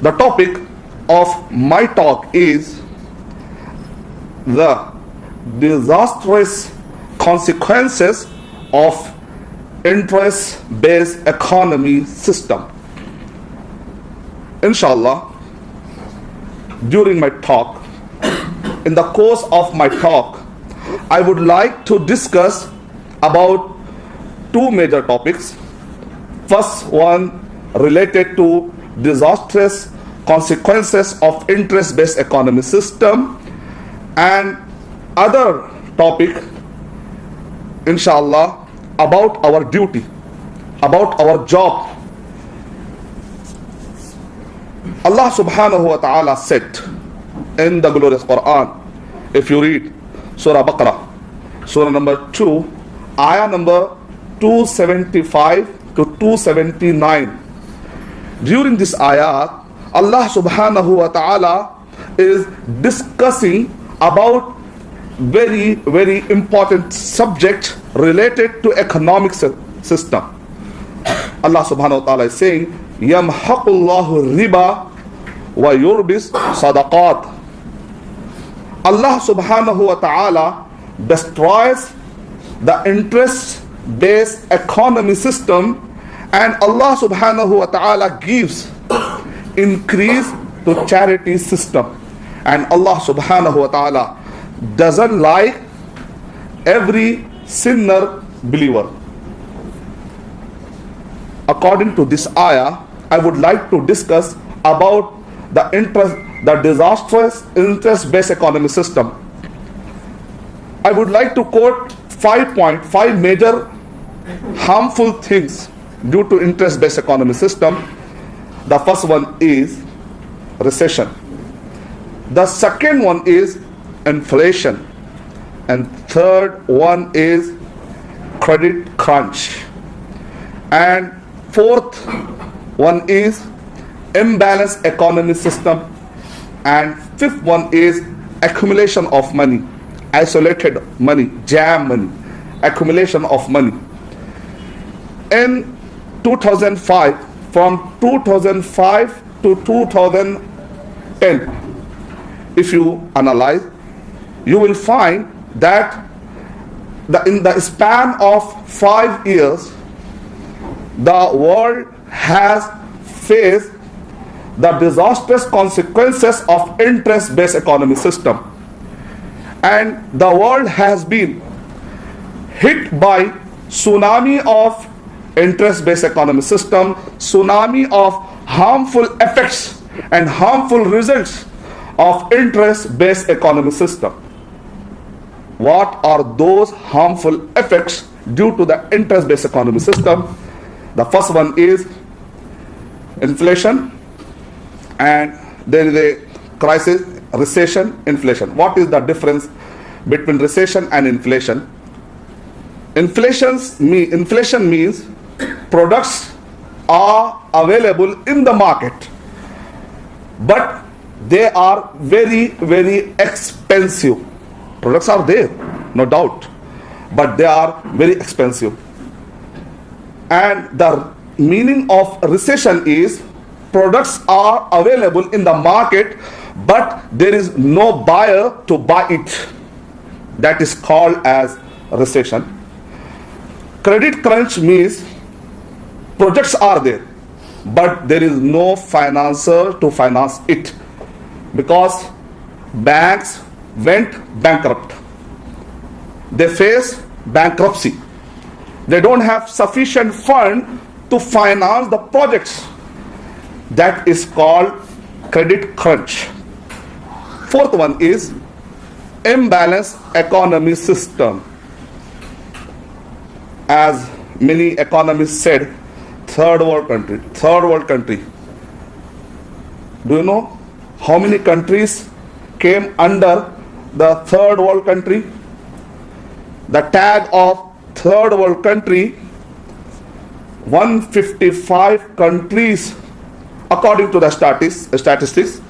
The topic of my talk is the disastrous consequences of interest-based economy system. Inshallah, during my talk, in the course of my talk, I would like to discuss about two major topics. First one related to disastrous consequences of interest-based economy system, and other topic, inshallah, about our duty, about our job. Allah subhanahu wa ta'ala said in the glorious Quran, if you read Surah Baqarah, Surah number 2, ayah number 275 to 279. During this ayah, Allah subhanahu wa ta'ala is discussing about very, very important subject related to economic system. Allah subhanahu wa ta'ala is saying, Yamhaqullahu riba wa yurbis sadaqat. Allah subhanahu wa ta'ala destroys the interest-based economy system, and Allah subhanahu wa ta'ala gives increase to charity system. And Allah subhanahu wa ta'ala doesn't like every sinner believer. According to this ayah, I would like to discuss about the disastrous interest-based economy system. I would like to quote 5 major harmful things due to interest-based economy system. The first one is recession. The second one is inflation. And third one is credit crunch. And fourth one is imbalanced economy system. And fifth one is accumulation of money, isolated money, jam money, accumulation of money. In 2005, from 2005 to 2010, if you analyze, you will find that in the span of 5 years, the world has faced the disastrous consequences of interest-based economy system. And the world has been hit by tsunami of interest-based economy system, tsunami of harmful effects and harmful results of interest-based economy system. What are those harmful effects due to the interest-based economy system? The first one is inflation, and there is a crisis, recession, inflation. What is the difference between recession and inflation? Inflation means products are available in the market, but they are very, very expensive. Products are there, no doubt, but they are very expensive. And the meaning of recession is products are available in the market, but there is no buyer to buy it. That is called as recession. Credit crunch means projects are there, but there is no financer to finance it because banks went bankrupt. They face bankruptcy. They don't have sufficient fund to finance the projects. That is called credit crunch. Fourth one is imbalanced economy system. As many economists said, third world country. Do you know how many countries came under the third world country? The tag of third world country, 155 countries. According to the statistics,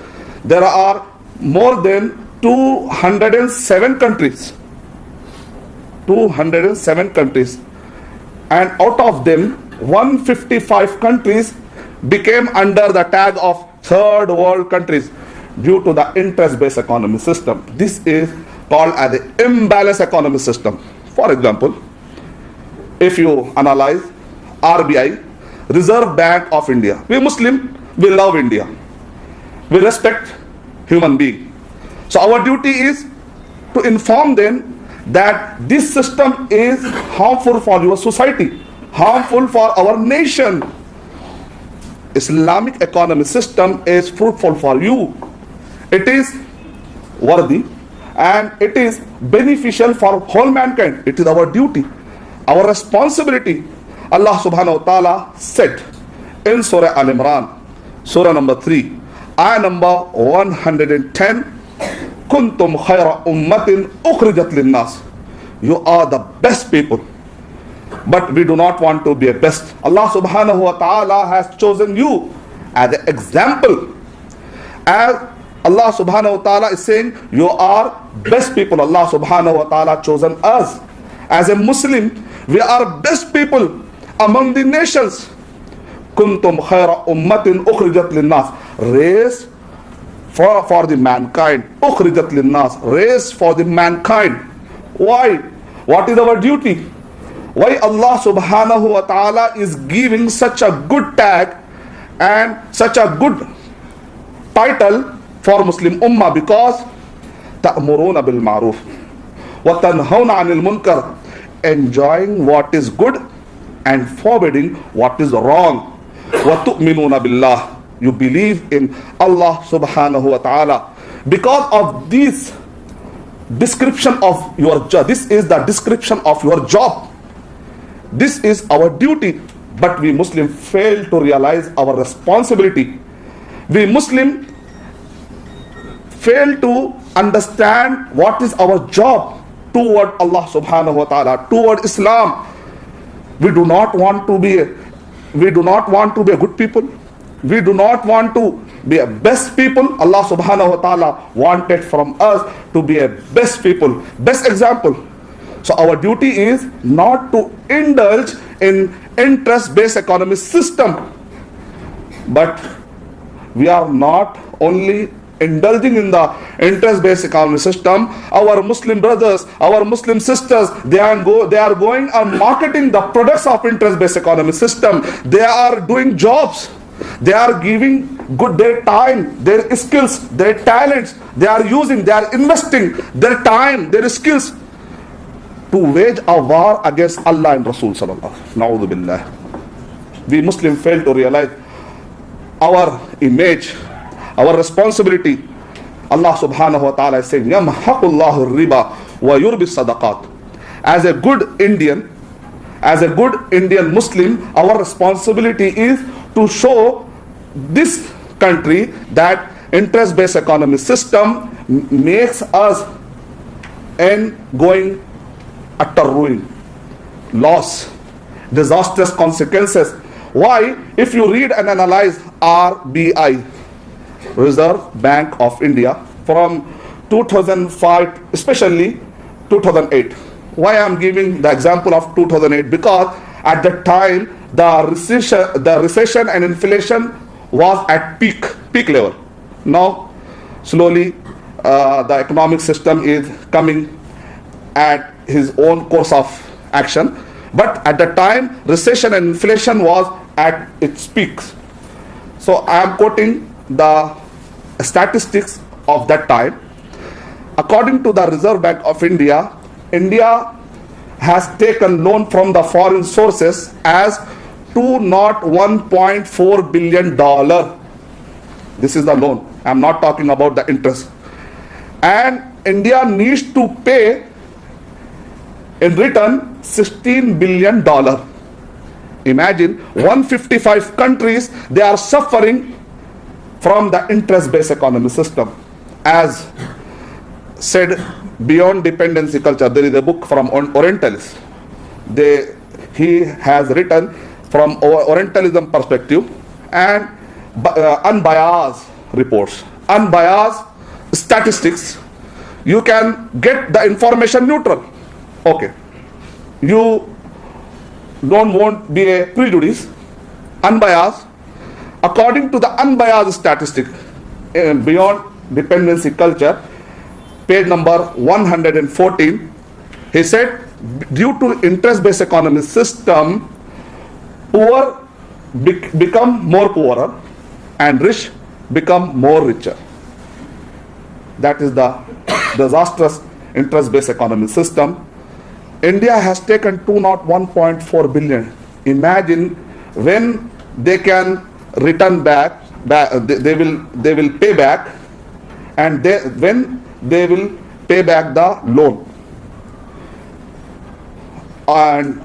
there are more than 207 countries. 207 countries. And out of them, 155 countries became under the tag of third world countries due to the interest-based economy system. This is called as the imbalanced economy system. For example, if you analyze RBI, Reserve Bank of India, we Muslim, we love India. We respect human being. So our duty is to inform them that this system is harmful for your society, harmful for our nation. Islamic economy system is fruitful for you. It is worthy and it is beneficial for whole mankind. It is our duty, our responsibility. Allah subhanahu wa ta'ala said in Surah Al-Imran, Surah number 3, ayah number 110, Kuntum khayra ummatin ukhrijat linnas. You are the best people. But we do not want to be a best. Allah subhanahu wa ta'ala has chosen you as an example. As Allah subhanahu wa ta'ala is saying, you are best people. Allah subhanahu wa ta'ala chosen us. As a Muslim, we are best people among the nations. Kuntum khayra ummatin ukhrijat linnas. Race for the mankind. Ukhrijat linnas. Race for the mankind. Why? What is our duty? Why Allah subhanahu wa ta'ala is giving such a good tag and such a good title for Muslim Ummah? Because ta'muruna bil ma'ruf wa tanhawna 'anil munkar, enjoying what is good and forbidding what is wrong. Wa tu'minuna billah, you believe in Allah subhanahu wa ta'ala. Because of this description of your job, this is the description of your job. This is our duty, but we Muslim fail to realize our responsibility. We Muslim fail to understand what is our job toward Allah subhanahu wa ta'ala, toward Islam. We do not want to be a good people. We do not want to be a best people. Allah subhanahu wa ta'ala wanted from us to be a best people, best example. So our duty is not to indulge in interest-based economic system. But we are not only indulging in the interest-based economic system. Our Muslim brothers, our Muslim sisters, they are going and marketing the products of interest-based economic system. They are doing jobs. They are giving their time, their skills, their talents. They are investing their time, their skills to wage a war against Allah and Rasul sallallahu alaihi wasallam. We Muslim fail to realize our image, our responsibility. Allah subhanahu wa ta'ala is saying, Yamhaqullahu riba wa yurbi sadaqat. As a good Indian Muslim, our responsibility is to show this country that interest-based economic system makes us and going utter ruin, loss, disastrous consequences. Why? If you read and analyze RBI, Reserve Bank of India, from 2005, especially 2008. Why I am giving the example of 2008? Because at the time the recession and inflation was at peak level. Now slowly the economic system is coming at his own course of action, but at the time recession and inflation was at its peaks. So I am quoting the statistics of that time. According to the Reserve Bank of India, India has taken loan from the foreign sources as $201.4 billion. This is the loan. I am not talking about the interest. And India needs to pay in return $16 billion. Imagine 155 countries, they are suffering from the interest-based economy system. As said, Beyond Dependency Culture, there is a book from Orientalists. He has written from Orientalism perspective and unbiased reports, unbiased statistics. You can get the information neutral. Okay, you don't want to be a prejudice, unbiased. According to the unbiased statistic, beyond dependency culture, page number 114, he said, due to interest-based economy system, poor become more poorer and rich become more richer. That is the disastrous interest-based economy system. India has taken 201.4 billion. Imagine when they can return back, they will pay back, and when they will pay back the loan. And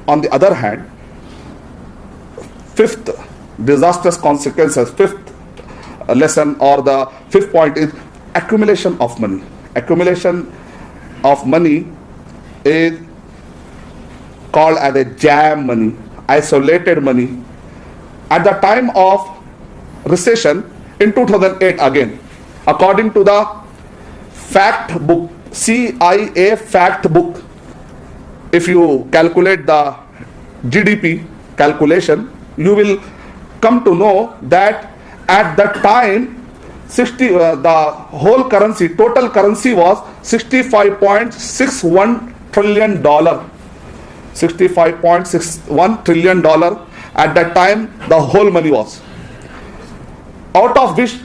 on the other hand, fifth disastrous consequences, fifth lesson or the fifth point is accumulation of money. Accumulation of money is called as a jam money, isolated money. At the time of recession in 2008 again, according to the fact book, CIA fact book, if you calculate the GDP calculation, you will come to know that at that time the whole currency, total currency was $65.61 trillion. $65.61 trillion at that time the whole money was. Out of which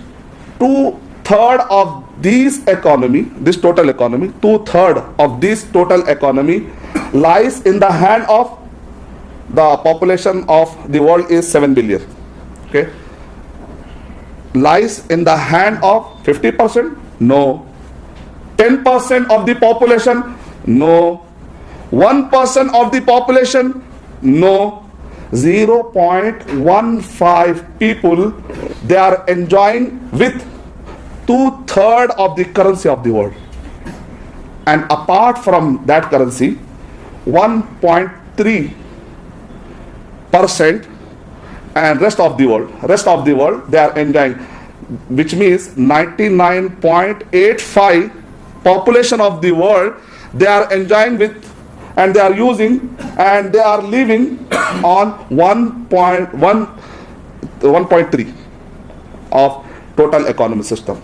2/3 of this economy, this total economy, 2/3 of this total economy lies in the hand of the population of the world is 7 billion. Okay, lies in the hand of 50%? No. 10% of the population? No. 1% of the population? No. 0.15 people, they are enjoying with 2/3 of the currency of the world. And apart from that currency, 1.3% and rest of the world they are enjoying, which means 99.85 population of the world they are enjoying with, and they are using, and they are living on 1.3 of total economy system.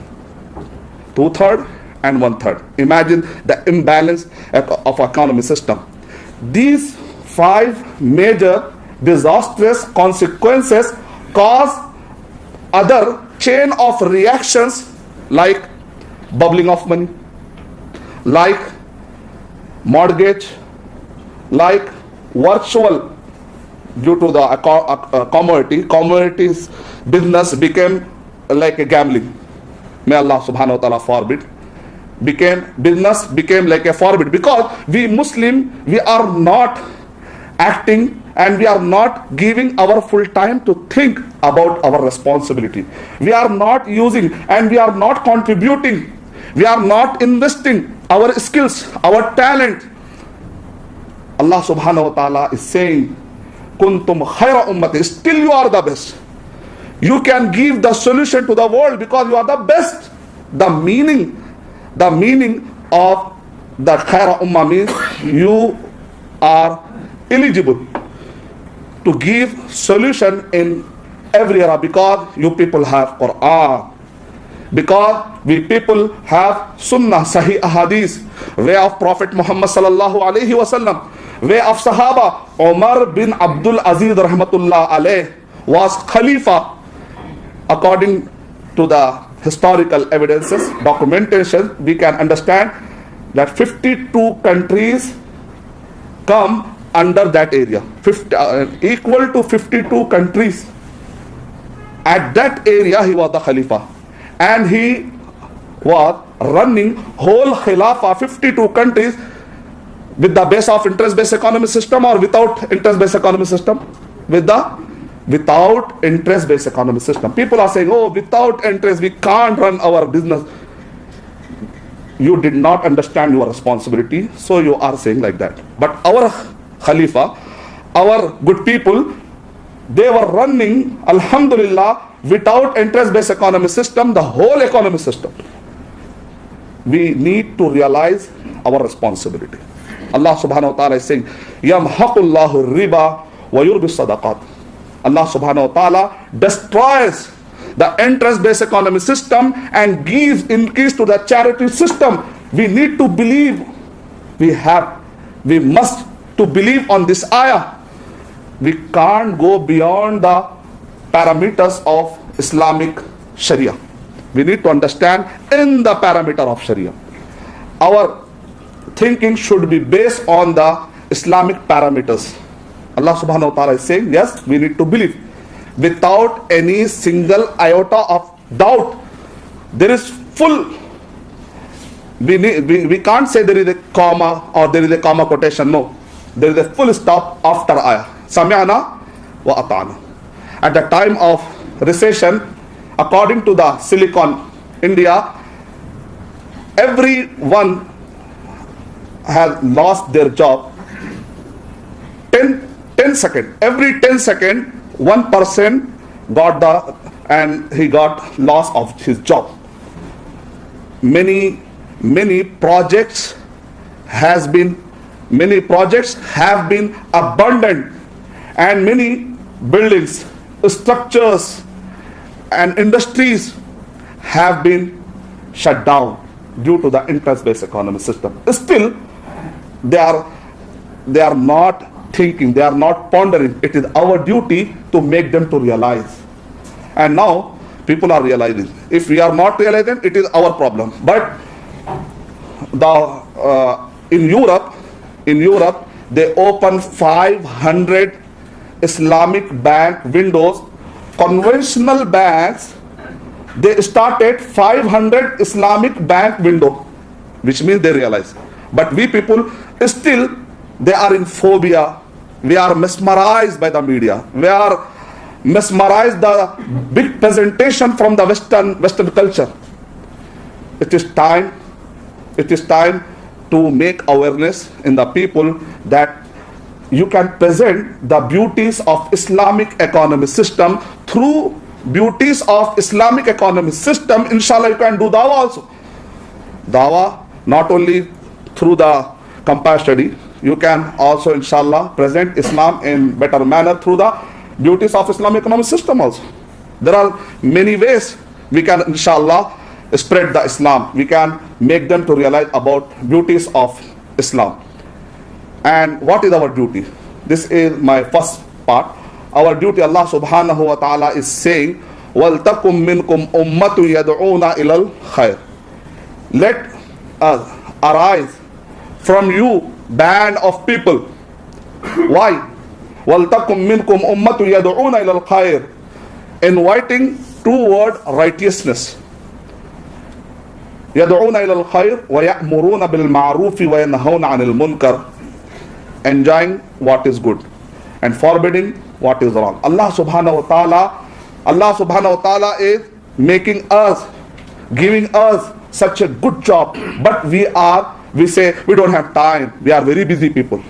2/3 and 1/3. Imagine the imbalance of economy system. These 5 major disastrous consequences cause other chain of reactions like bubbling of money, like mortgage, like virtual, due to the commodities business became like a gambling. May Allah subhanahu wa ta'ala forbid. Business became like a forbid, because we Muslim, we are not acting and we are not giving our full time to think about our responsibility. We are not using and we are not contributing. We are not investing our skills, our talent. Allah subhanahu wa ta'ala is saying, kuntum khayra ummati, still you are the best. You can give the solution to the world because you are the best. The meaning of the khayra ummah means you are eligible to give solution in every era, because you people have Quran, because we people have Sunnah, Sahih Ahadith, way of Prophet Muhammad sallallahu alaihi wasallam, way of Sahaba. Umar bin Abdul Aziz rahmatullah alayh was Khalifa. According to the historical evidences, documentation, we can understand that 52 countries come under that area, equal to 52 countries. At that area he was the Khalifa, and he was running whole Khilafah, 52 countries, with the base of interest-based economy system or without interest-based economy system? Without interest-based economy system. People are saying, oh, without interest we can't run our business. You did not understand your responsibility, so you are saying like that. But our Khalifa, our good people, they were running, alhamdulillah, without interest-based economy system, the whole economy system. We need to realize our responsibility. Allah subhanahu wa ta'ala is saying, yamhaqullahu riba wa yurbi sadaqat. Allah subhanahu wa ta'ala destroys the interest-based economy system and gives increase to the charity system. We need to believe, we must to believe on this ayah. We can't go beyond the parameters of Islamic Sharia. We need to understand in the parameter of Sharia. Our thinking should be based on the Islamic parameters. Allah subhanahu wa ta'ala is saying, yes, we need to believe without any single iota of doubt. There is full, we can't say there is a comma or there is a comma quotation. No, there is a full stop after ayah. Sami'ana wa ata'ana. At the time of recession, according to the Silicon India, everyone has lost their job. 10 seconds. Every 10 seconds, one person he got loss of his job. Many projects have been abandoned, and many buildings, structures and industries have been shut down due to the interest-based economy system. Still, they are not thinking, they are not pondering. It is our duty to make them to realize. And now people are realizing. If we are not realizing, it is our problem. But in Europe, they open 500 Islamic bank windows. Conventional banks, they started 500 Islamic bank window, which means they realize. But we people still, they are in phobia. We are mesmerized by the media. We are mesmerized the big presentation from the Western culture. It is time to make awareness in the people that you can present the beauties of Islamic economic system. Through beauties of Islamic economic system, inshallah you can do dawah also. Dawah not only through the compare study, you can also inshallah present Islam in better manner through the beauties of Islamic economic system also. There are many ways we can inshallah spread the Islam. We can make them to realize about beauties of Islam. And what is our duty? This is my first part. Our duty, Allah subhanahu wa ta'ala is saying, وَلْتَكُمْ مِنْكُمْ أُمَّةٌ يَدْعُونَ إِلَى الْخَيْرِ. Let us arise from you, band of people. Why? وَلْتَكُمْ مِنْكُمْ أُمَّةٌ يَدْعُونَ إِلَى الْخَيْرِ. Inviting toward righteousness. يَدْعُونَ إِلَى الْخَيْرِ وَيَأْمُرُونَ بِالْمَعْرُوفِ وَيَنْهَوْنَ عَنِ الْمُنْكَرِ. Enjoying what is good and forbidding what is wrong. Allah subhanahu wa ta'ala is making us, giving us such a good job, but we say we don't have time. We are very busy people.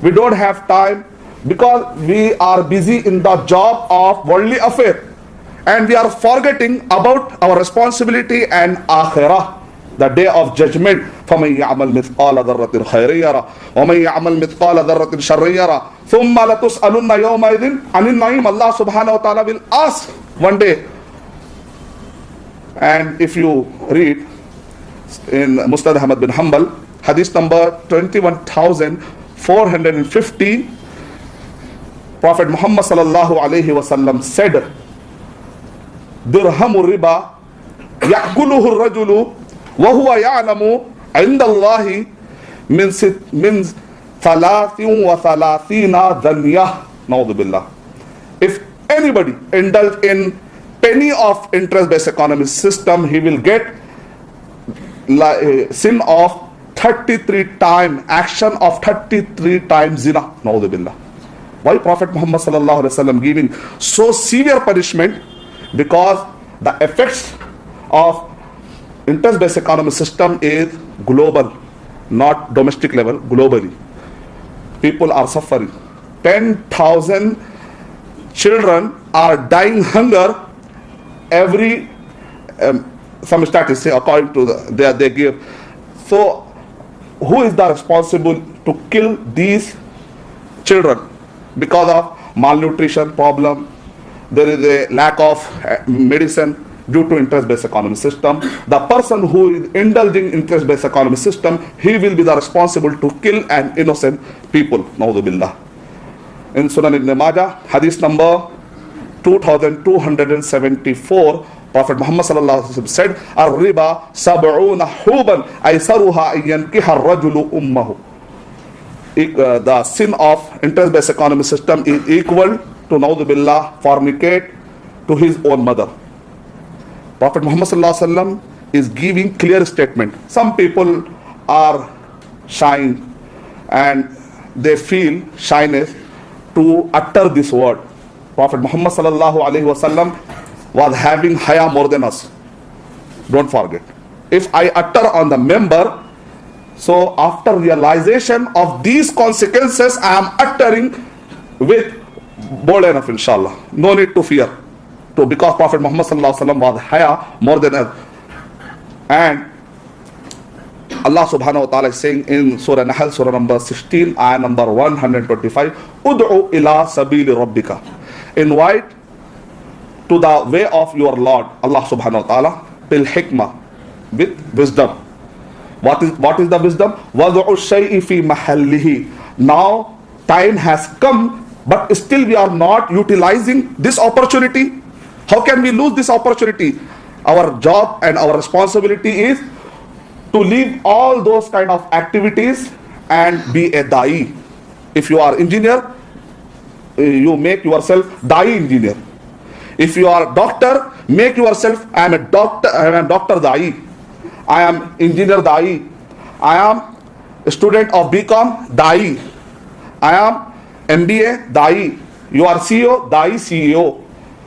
We don't have time because we are busy in the job of worldly affair, and we are forgetting about our responsibility and akhirah, the day of judgment. فَمَنْ يَعْمَلْ مِثْقَالَ ذَرَّةٍ خَيْرٍ يَرَهُ وَمَنْ يَعْمَلْ مِثْقَالَ ذَرَّةٍ شَرٍّ يَرَهُ ثُمَّ لَتُسْأَلُنَّ يَوْمَئِذٍ عَنِ النَّعِيمِ. Allah subhanahu wa ta'ala will ask one day. And if you read in Musnad Ahmad bin Hanbal, hadith number 21,450, Prophet Muhammad sallallahu alayhi wa sallam said, dirhamu riba ya'kuluhu ar-rajulu wa huwa ya'lamu 'inda Allahi min 33 danyah. Na'udhu billah. If anybody indulge in penny of interest-based economic system, he will get sin of 33 times, action of 33 times zina. Na'udhu billah. Why Prophet Muhammad sallallahu alaihi wasallam giving so severe punishment? Because the effects of interest-based economic system is global, not domestic level, globally. People are suffering. 10,000 children are dying hunger every, some statistics according to they give. So who is the responsible to kill these children? Because of malnutrition problem, there is a lack of medicine due to interest-based economy system. The person who is indulging interest-based economy system, he will be the responsible to kill an innocent people. Naudhu billah. In Sunan Ibn Majah, hadith number 2274, Prophet Muhammad sallallahu alaihi wasallam said, "Ar-riba sab'una huban aysaruha yankiha ar-rajulu ummahu." The sin of interest-based economy system is equal to naudhu billah fornicate to his own mother. Prophet Muhammad sallallahu alaihi wasallam is giving clear statement. Some people are shy and they feel shyness to utter this word. Prophet Muhammad sallallahu alaihi wasallam was having haya more than us. Don't forget. If I utter on the member, so after realization of these consequences, I am uttering with bold enough, inshallah. No need to fear. Because Prophet Muhammad sallallahu alaihi wasallam was haya more than us. And Allah subhanahu wa ta'ala is saying in Surah Nahl, Surah number 16, ayah number 125, Ud'u ila sabili rabbika. Invite to the way of your Lord, Allah subhanahu wa ta'ala, bil hikmah, with wisdom. What is the wisdom? Wadu'u shay'i fi mahallihi. Now time has come, but still we are not utilizing this opportunity. How can we lose this opportunity? Our job and our responsibility is to leave all those kind of activities and be a da'i. If you are engineer, you make yourself da'i engineer. If you are doctor, make yourself, I am a doctor da'i. I am engineer da'i. I am a student of BCom da'i. I am MBA da'i. You are CEO da'i CEO.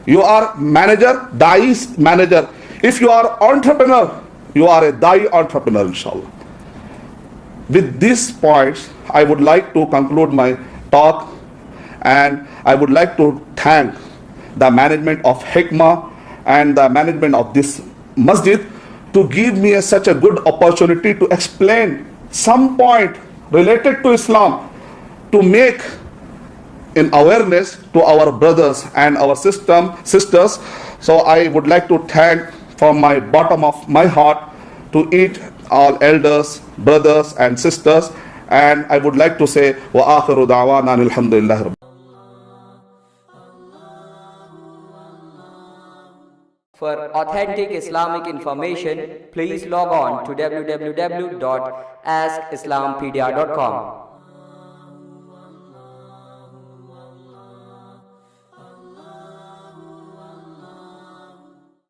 You are manager da'i manager. If you are entrepreneur, you are a da'i entrepreneur, inshallah. With these points, I would like to conclude my talk, and I would like to thank the management of Hikmah and the management of this masjid to give me such a good opportunity to explain some point related to Islam, to make in awareness to our brothers and our sisters. So I would like to thank from my bottom of my heart to each all elders, brothers and sisters, and I would like to say wa akhiru da'wana alhamdulillah. For authentic Islamic information, please log on to www.askislampedia.com.